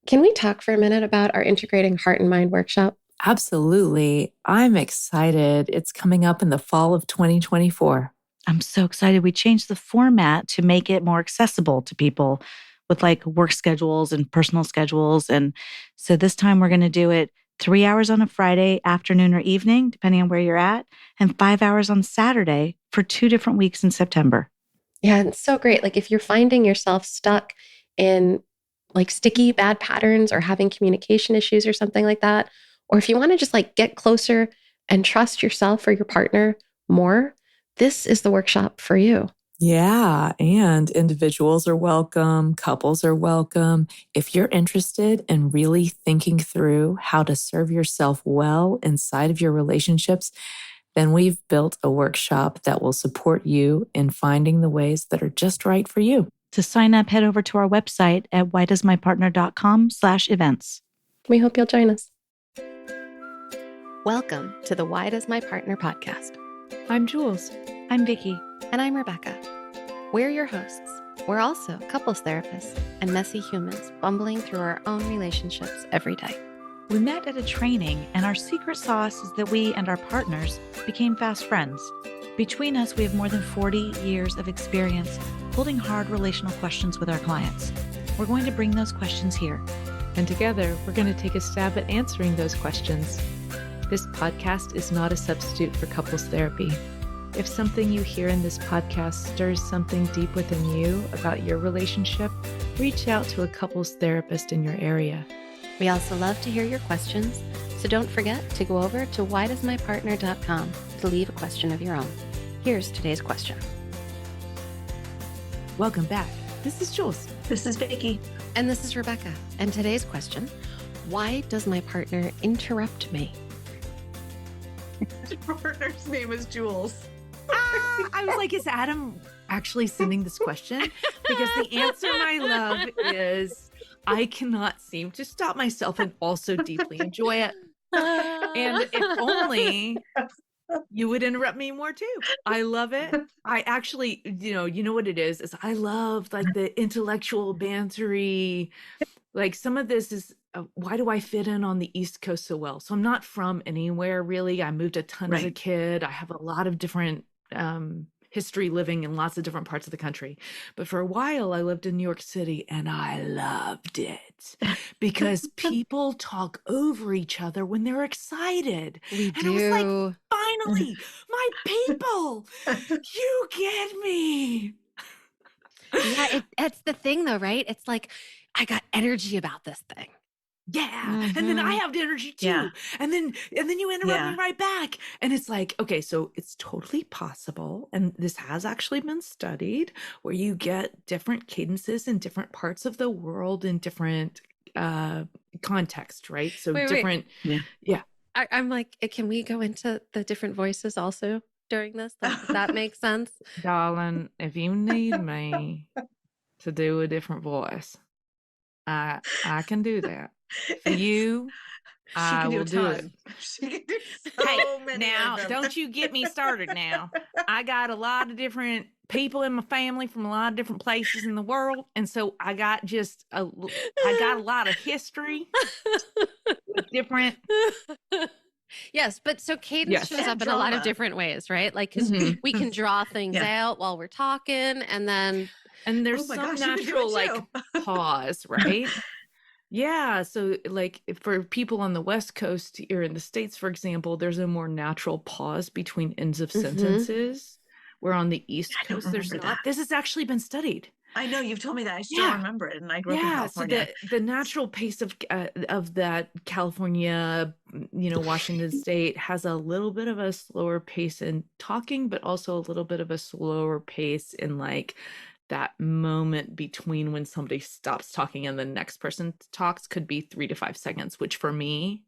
Can we talk for a minute about our Integrating Heart and Mind workshop? Absolutely. I'm excited. It's coming up in the fall of 2024. I'm so excited. We changed the format to make it more accessible to people with like work schedules and personal schedules. And so this time we're going to do it 3 hours on a Friday afternoon or evening, depending on where you're at, and 5 hours on Saturday for 2 different weeks in September. Yeah, it's so great. Like if you're finding yourself stuck in like sticky bad patterns or having communication issues or something like that, or if you want to just like get closer and trust yourself or your partner more, this is the workshop for you. Yeah, and individuals are welcome, couples are welcome. If you're interested in really thinking through how to serve yourself well inside of your relationships, then we've built a workshop that will support you in finding the ways that are just right for you. To sign up, head over to our website at whydoesmypartner.com/events. We hope you'll join us. Welcome to the Why Does My Partner podcast. I'm Jules. I'm Vicky. And I'm Rebecca. We're your hosts. We're also couples therapists and messy humans bumbling through our own relationships every day. We met at a training, and our secret sauce is that we and our partners became fast friends. Between us, we have more than 40 years of experience holding hard relational questions with our clients. We're going to bring those questions here. And together, we're going to take a stab at answering those questions. This podcast is not a substitute for couples therapy. If something you hear in this podcast stirs something deep within you about your relationship, reach out to a couples therapist in your area. We also love to hear your questions, so don't forget to go over to whydoesmypartner.com to leave a question of your own. Here's today's question. Welcome back. This is Jules. This is Vicky. And this is Rebecca. And today's question, why does my partner interrupt me? Your partner's name is Jules. I was like, is Adam actually sending this question? Because the answer, my love, is I cannot seem to stop myself and also deeply enjoy it. And if only you would interrupt me more too. I love it. I actually, you know what it is I love like the intellectual bantery. Like some of this is, why do I fit in on the East Coast so well? So I'm not from anywhere really. I moved a ton as a kid. I have a lot of different history living in lots of different parts of the country. But for a while, I lived in New York City and I loved it because people talk over each other when they're excited. We and do. I was like, finally, my people, you get me. Yeah, it's the thing though, right? It's like, I got energy about this thing. Yeah. And then I have the energy too. Yeah. And then you interrupt me right back. And it's like, okay, so it's totally possible. And this has actually been studied where you get different cadences in different parts of the world in different context, right? So different. Yeah. I'm like, can we go into the different voices also during this? Does that make sense? Darling, if you need me to do a different voice, I can do that. For you, I will do it. She can do so many now, of them. don't you get me started now. I got a lot of different people in my family from a lot of different places in the world. And so I got a lot of history with different. Yes, but so cadence shows up in a lot of different ways, right? Like, because we can draw things out while we're talking, and there's some natural like pause, right? Yeah. So like for people on the West Coast or in the States, for example, there's a more natural pause between ends of sentences. Where on the East Coast, there's not. This has actually been studied. I know, you've told me that. I still remember it, and I grew up in California. So the natural pace of that California, Washington State has a little bit of a slower pace in talking, but also a little bit of a slower pace in like that moment between when somebody stops talking and the next person talks could be 3 to 5 seconds, which for me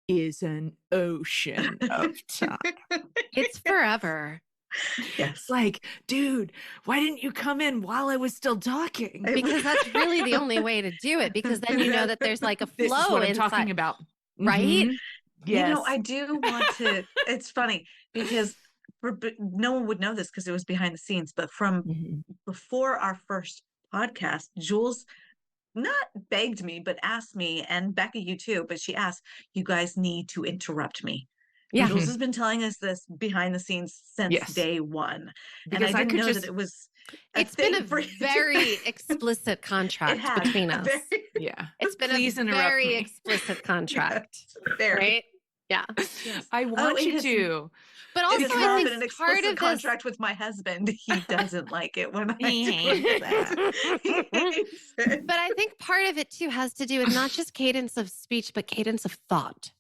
is an ocean of time. it's forever. Yes. Like, dude, why didn't you come in while I was still talking? Because that's really the only way to do it, because then you know that there's like a flow. This is what I'm inside, talking about. Right? Mm-hmm. Yes. I do want to, it's funny because no one would know this because it was behind the scenes, but from before our first podcast, Jules not begged me, but asked me, and Becca, you too, but she asked, you guys need to interrupt me. Yeah. Jules has been telling us this behind the scenes since Yes. day one. And Because I I didn't could know just, that it was It's been thing a for you to- very explicit It contract has. between us. Very, yeah. It's been Please a interrupt very me. explicit contract, very. right? Yeah. Yes. I want it you has- to. But also, It's I not think been an part explicit of this. contract with my husband. He doesn't like it when I He do hates that. He hates it. But I think part of it too has to do with not just cadence of speech, but cadence of thought,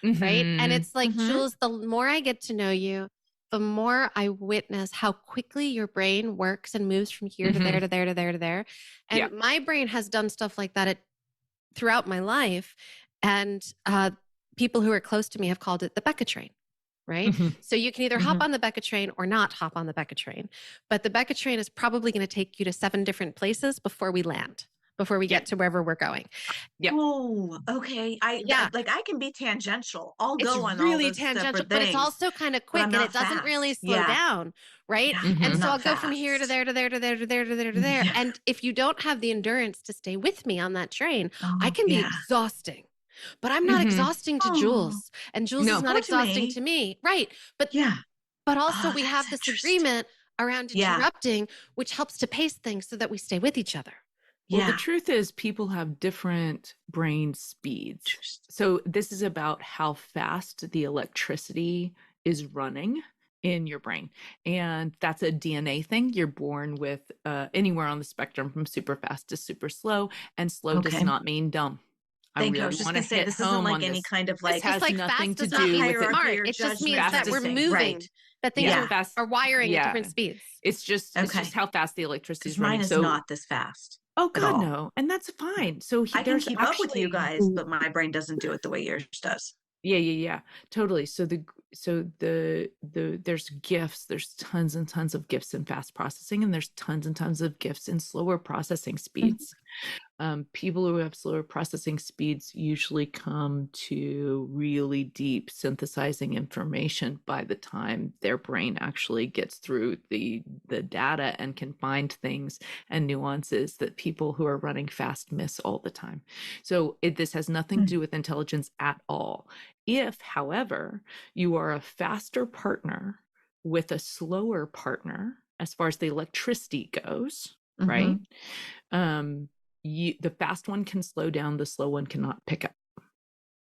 right? And it's like, Mhm. Jules, the more I get to know you, the more I witness how quickly your brain works and moves from here to there to there to there to there. And Yeah. my brain has done stuff like that throughout my life. And people who are close to me have called it the Becca train. Right. So you can either hop on the Becca train or not hop on the Becca train. But the Becca train is probably going to take you to 7 different places before we land, before we get to wherever we're going. Yeah. Oh, okay. Yeah. Like I can be tangential. I'll It's go on all really those tangential, separate but it's things, also kind of but quick I'm and not it doesn't really fast. slow Yeah. down. Right. Yeah, And I'm so not I'll go from here to fast. there to there to there to there to there to there. Yeah. And if you don't have the endurance to stay with me on that train, I Oh, can be yeah. exhausting. But I'm not exhausting to Oh. Jules, and Jules No. is not Or to exhausting me. to me. Right. But Yeah. also Oh, we that's have this interesting. agreement around Yeah. interrupting, which helps to pace things so that we stay with each other. Well, Yeah. the truth is people have different brain speeds. So this is about how fast the electricity is running in your brain. And that's a DNA thing. You're born with anywhere on the spectrum from super fast to super slow. And slow does Okay. not mean dumb. Thank you. I really was just want going to to say, hit this isn't home like on any this. kind of This like, Just has like nothing fast to does not do mean with it. hierarchy smart. or It just means judgment that or we're anything. moving, Right. that things Yeah. are wiring at Yeah. different speeds. It's just Okay. how fast the electricity Because is running. mine is So not this fast oh at God, all. no. And that's fine. So I can there's keep actually up with you guys, but my brain doesn't do it the way yours does. Yeah, totally. So there's gifts, there's tons and tons of gifts in fast processing, and there's tons and tons of gifts in slower processing speeds. People who have slower processing speeds usually come to really deep synthesizing information by the time their brain actually gets through the data and can find things and nuances that people who are running fast miss all the time. So this has nothing to do with intelligence at all. If, however, you are a faster partner with a slower partner, as far as the electricity goes, right? The fast one can slow down, the slow one cannot pick up.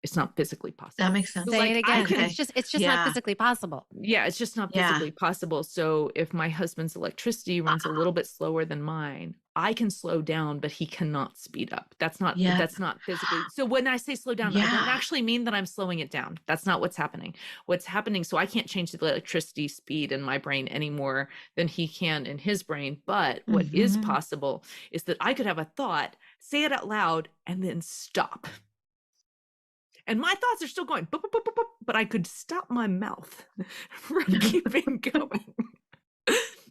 It's not physically possible. That makes sense. Say it again. Okay. It's just not Yeah. physically possible. Yeah, it's just not Yeah. physically possible. So if my husband's electricity runs a little bit slower than mine, I can slow down, but he cannot speed up. That's not physically. So when I say slow down, I don't Yeah. actually mean that I'm slowing it down. That's not what's happening. What's happening, so I can't change the electricity speed in my brain any more than he can in his brain. But what is possible is that I could have a thought, say it out loud, and then stop. And my thoughts are still going, boop, boop, boop, boop, boop, but I could stop my mouth from keeping going.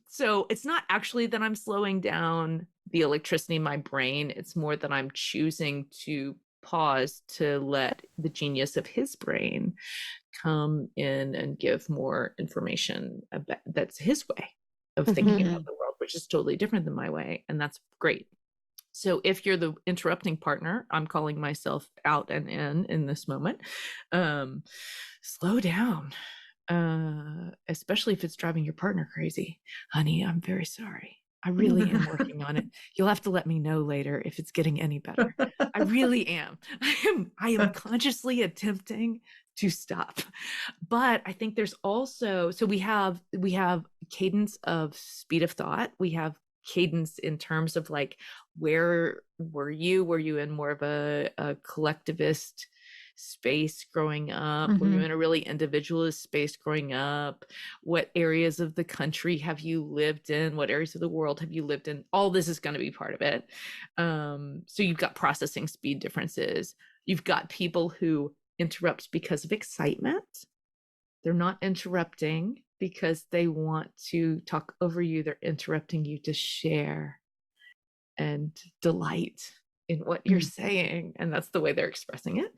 So it's not actually that I'm slowing down the electricity in my brain. It's more that I'm choosing to pause to let the genius of his brain come in and give more information about, that's his way of thinking about the world, which is totally different than my way. And that's great. So if you're the interrupting partner, I'm calling myself out and in this moment, slow down, especially if it's driving your partner crazy. Honey, I'm very sorry. I really am working on it. You'll have to let me know later if it's getting any better. I really am. I am consciously attempting to stop. But I think there's also, so we have cadence of speed of thought. We have cadence in terms of like, where were you in more of a collectivist space growing up? Were you in a really individualist space growing up? What areas of the country have you lived in? What areas of the world have you lived in? All this is going to be part of it. So you've got processing speed differences. You've got people who interrupt because of excitement. They're not interrupting because they want to talk over you. They're interrupting you to share and delight in what you're saying. And that's the way they're expressing it.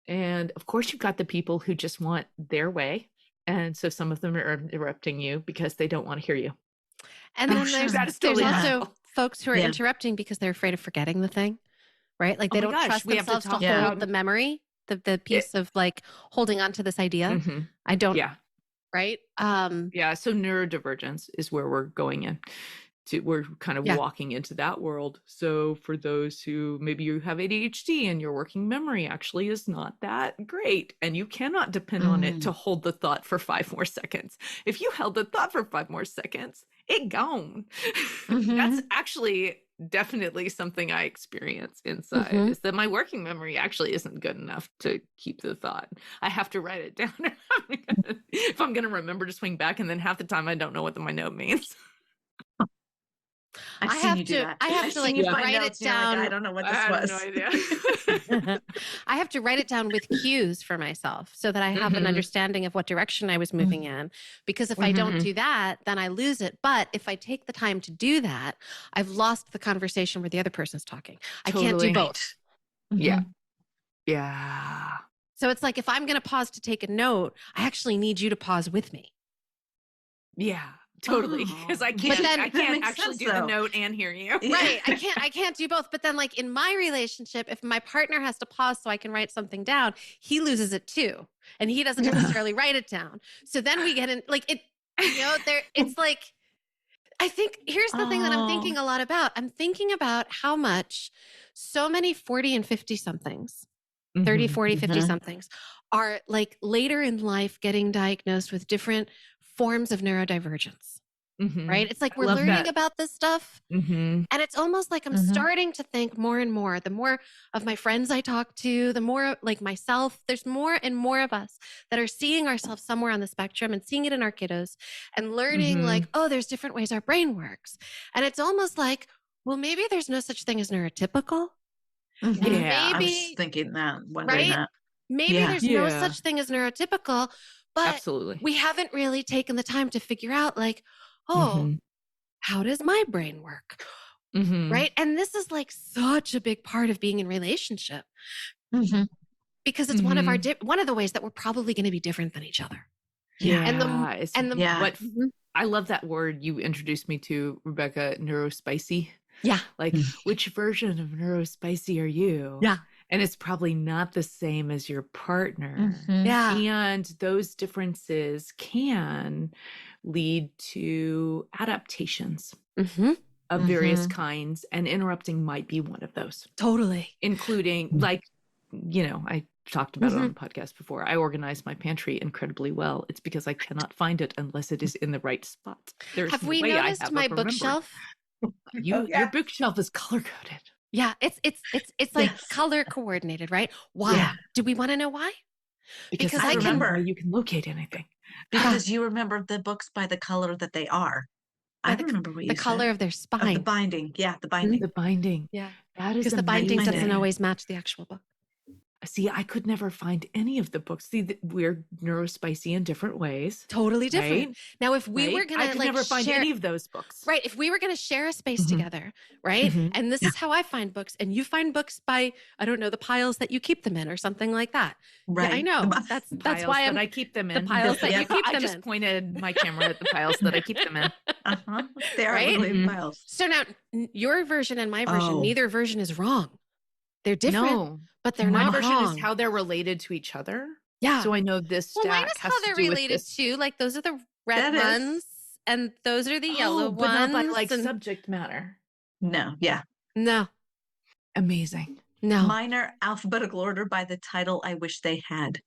And of course, you've got the people who just want their way. And so some of them are interrupting you because they don't want to hear you. And then there's That is totally also possible. folks who are interrupting because they're afraid of forgetting the thing. right? Like Oh they my don't gosh, trust we have to themselves to talk hold about the memory, the piece of like holding on to this idea. Mhm. I don't, Yeah. right? Yeah. So neurodivergence is where we're going in. We're kind of Yeah. walking into that world. So for those who maybe you have ADHD and your working memory actually is not that great, and you cannot depend on it to hold the thought for 5 more seconds. If you held the thought for 5 more seconds, it gone. That's actually definitely something I experience inside, is that my working memory actually isn't good enough to keep the thought. I have to write it down if I'm going to remember to swing back, and then half the time I don't know what my note means. I've I seen have you do to- that. I have I've to, seen like, you find write it notes and you're like, down. I don't know what I this have was. no idea. I have to write it down with cues for myself so that I have an understanding of what direction I was moving in. Because if I don't do that, then I lose it. But if I take the time to do that, I've lost the conversation where the other person's talking. I can't do Totally. both. Yeah. Yeah. So it's like if I'm going to pause to take a note, I actually need you to pause with me. Yeah. Totally. Oh. Because I But can't, then- I That can't makes actually sense, do the though. note and hear you. Right. I can't do both. But then like in my relationship, if my partner has to pause so I can write something down, he loses it too. And he doesn't necessarily write it down. So then we get in like it, it's like, I think here's the thing that I'm thinking a lot about. I'm thinking about how much so many 40 and 50 somethings, 30, 40, 50 somethings are like later in life getting diagnosed with different forms of neurodivergence. Right? It's like we're love learning that. about this stuff. Mm-hmm. And it's almost like I'm starting to think more and more. The more of my friends I talk to, the more like myself, there's more and more of us that are seeing ourselves somewhere on the spectrum and seeing it in our kiddos and learning like, oh, there's different ways our brain works. And it's almost like, well, maybe there's no such thing as neurotypical. Yeah. I was Maybe, thinking that, wondering right? that. Maybe Yeah. there's no Yeah. such thing as neurotypical, but Absolutely. we haven't really taken the time to figure out like, oh, how does my brain work? Right. And this is like such a big part of being in relationship because it's one of our one of the ways that we're probably going to be different than each other. Yeah. Yeah. What I love that word you introduced me to, Rebecca, neurospicy. Yeah. Like, which version of neurospicy are you? Yeah. And it's probably not the same as your partner. Yeah. And those differences can lead to adaptations of various kinds, and interrupting might be one of those. Totally. Including, like, I talked about it on the podcast before. I organize my pantry incredibly well. It's because I cannot find it unless it is in the right spot. There's Have no we way I noticed have my of remembering. bookshelf? Your bookshelf is color coded. Yeah, it's like color coordinated, right? Why? Yeah. Do we want to know why? Because I I remember. remember you can locate anything. Because you remember the books by the color that they are. I remember what you the color said. of their Of spine. the binding. Yeah, the binding. The binding. Yeah. That is Because the binding doesn't amazing. always match the actual book. See, I could never find any of the books. See, we're neurospicy in different ways. Totally different. Right? Now, if we were going I to could like never find share, any of those books. right? If we were going to share a space together, right? And this is how I find books, and you find books by, I don't know, the piles that you keep them in or something like that. Right. Yeah, I know. That's Piles why that I keep them in. the piles that you keep I them just in. pointed my camera at the piles that I keep them in. They are Right? literally piles. So now your version and my version, Oh. neither version is wrong. They're different, No, but they're my not version wrong. is how they're related to each other. Yeah. So I know this Well, mine stack is has how to they're do with related this. to. Like those are the red That is. ones, and those are the yellow but not ones. by like and- subject matter. No, yeah. no, Amazing. no. Mine are alphabetical order by the title I wish they had.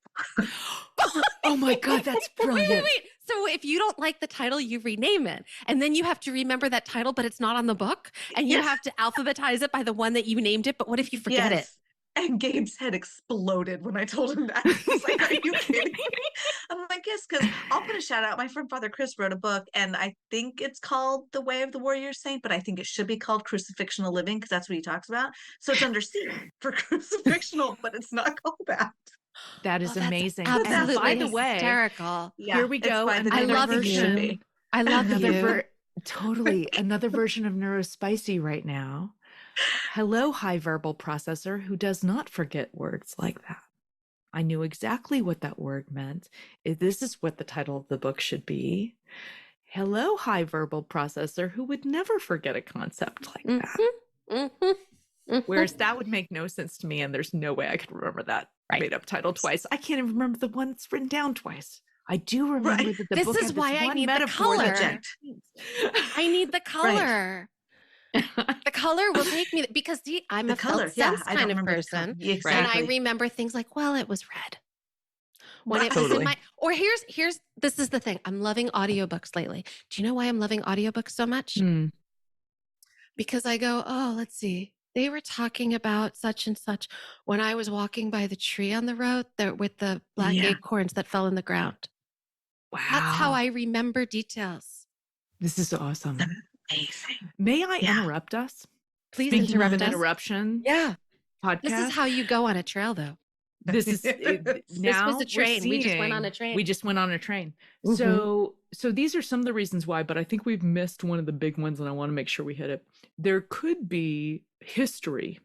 Oh my God, that's brilliant. Wait. So if you don't like the title, you rename it. And then you have to remember that title, but it's not on the book. And you Yes. have to alphabetize it by the one that you named it. But what if you forget it? Yes. And Gabe's head exploded when I told him that. He's like, are you kidding me? I'm like, yes, because I'll put a shout out. My friend Father Chris wrote a book, and I think it's called The Way of the Warrior Saint, but I think it should be called Crucifixional Living because that's what he talks about. So it's under C for crucifixional, but it's not called that. That is Oh, that's amazing. Absolutely By the way, hysterical. Yeah, here we it's go. by the I name love it should you. be. I love you. Totally. Another version of neurospicy right now. Hello, high verbal processor who does not forget words like that. I knew exactly what that word meant. This is what the title of the book should be. Hello, high verbal processor who would never forget a concept like that. Whereas that would make no sense to me, and there's no way I could remember that made up title twice. I can't even remember the one that's written down twice. I do remember that the This book is had why this I one need the metaphor that color. I need the color. The color will take me because I'm The a color, felt sense I don't kind of remember the color. person. Yeah, And I exactly. remember things like, well, it was red. When it was Totally. in my, or this is the thing. I'm loving audiobooks lately. Do you know why I'm loving audiobooks so much? Because I go, oh, let's see. They were talking about such and such when I was walking by the tree on the road there with the black acorns that fell in the ground. Wow. That's how I remember details. This is awesome. Amazing. May I interrupt us? Please Speaking interrupt of an us. interruption Yeah. podcast. This is how you go on a trail, though. This is now was a train. We just went on a train. We just went on a train. Mhm. So these are some of the reasons why, but I think we've missed one of the big ones, and I want to make sure we hit it. There could be history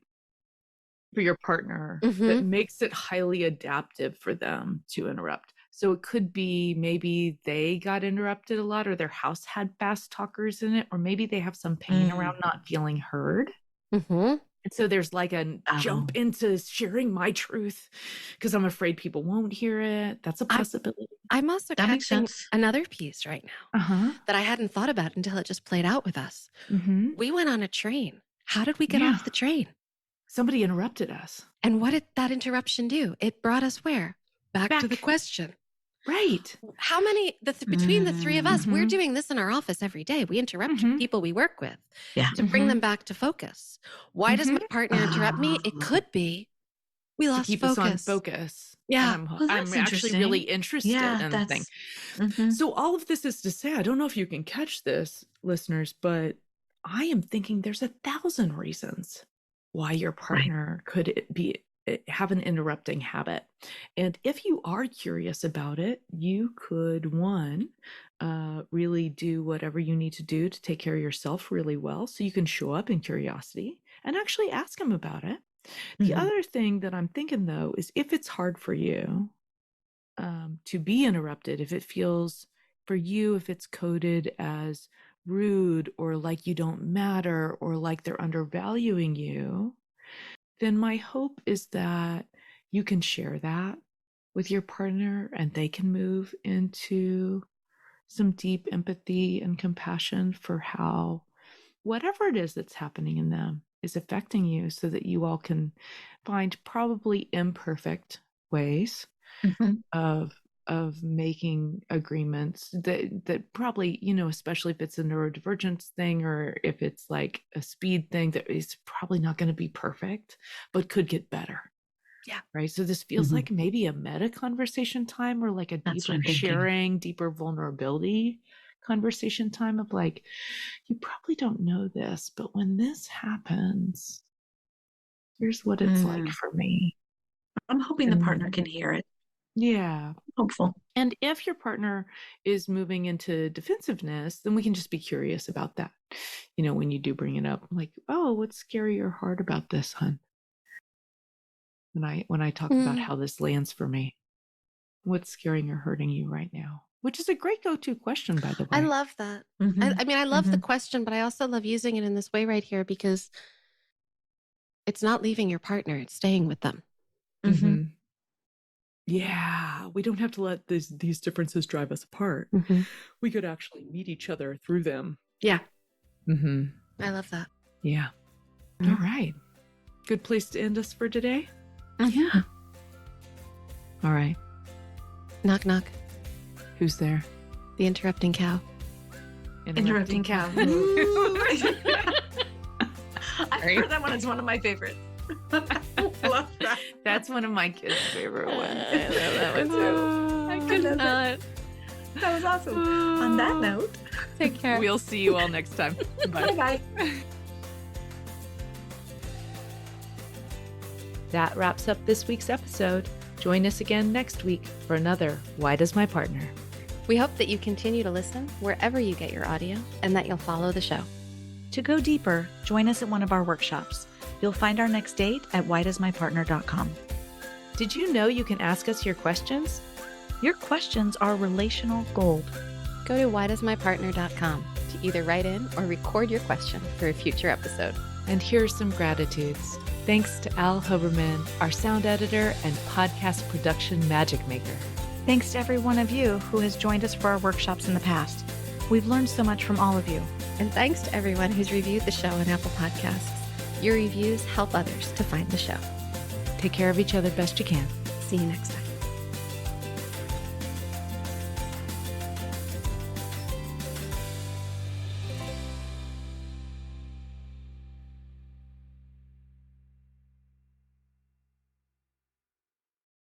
for your partner that makes it highly adaptive for them to interrupt. So it could be maybe they got interrupted a lot, or their house had fast talkers in it, or maybe they have some pain around not feeling heard. And so there's like a jump into sharing my truth because I'm afraid people won't hear it. That's a possibility. I'm also That makes catching sense. another piece right now that I hadn't thought about until it just played out with us. We went on a train. How did we get off the train? Somebody interrupted us. And what did that interruption do? It brought us where? Back to the question. Right. How many, between the three of us, we're doing this in our office every day. We interrupt people we work with to bring them back to focus. Why does my partner interrupt me? It could be we lost to keep focus. us on focus. Yeah. And Well, I'm that's actually really interested in the thing. So all of this is to say, I don't know if you can catch this, listeners, but I am thinking there's 1,000 reasons why your partner could have an interrupting habit. And if you are curious about it, you could, really do whatever you need to do to take care of yourself really well so you can show up in curiosity and actually ask him about it. The other thing that I'm thinking, though, is if it's hard for you to be interrupted, if it feels for you, if it's coded as rude or like you don't matter or like they're undervaluing you, then my hope is that you can share that with your partner and they can move into some deep empathy and compassion for how whatever it is that's happening in them is affecting you, so that you all can find probably imperfect ways of making agreements that probably, especially if it's a neurodivergence thing or if it's like a speed thing, that is probably not going to be perfect, but could get better. Yeah. Right. So this feels like maybe a meta conversation time, or like a deeper sharing, deeper vulnerability conversation time of like, you probably don't know this, but when this happens, here's what it's like for me. I'm hoping the partner can hear it. Yeah. Hopeful. And if your partner is moving into defensiveness, then we can just be curious about that. When you do bring it up, like, oh, what's scary or hard about this, hon? When I talk about how this lands for me, what's scaring or hurting you right now? Which is a great go-to question, by the way. I love that. I love the question, but I also love using it in this way right here because it's not leaving your partner, it's staying with them. Yeah, we don't have to let these differences drive us apart. We could actually meet each other through them. Yeah. I love that. Yeah. All right. Good place to end us for today. Yeah. All right. Knock, knock. Who's there? The interrupting cow. Interrupting cow. I heard that one is one of my favorites. Love that. That's one of my kids' favorite ones. I love that one too. I could not. That was awesome. On that note, Take care. We'll see you all next time. Bye. bye. That wraps up this week's episode. Join us again next week for another Why Does My Partner? We hope that you continue to listen wherever you get your audio and that you'll follow the show. To go deeper, join us at one of our workshops. You'll find our next date at whydoesmypartner.com. Did you know you can ask us your questions? Your questions are relational gold. Go to whydoesmypartner.com to either write in or record your question for a future episode. And here are some gratitudes. Thanks to Al Huberman, our sound editor and podcast production magic maker. Thanks to every one of you who has joined us for our workshops in the past. We've learned so much from all of you. And thanks to everyone who's reviewed the show on Apple Podcasts. Your reviews help others to find the show. Take care of each other best you can. See you next time.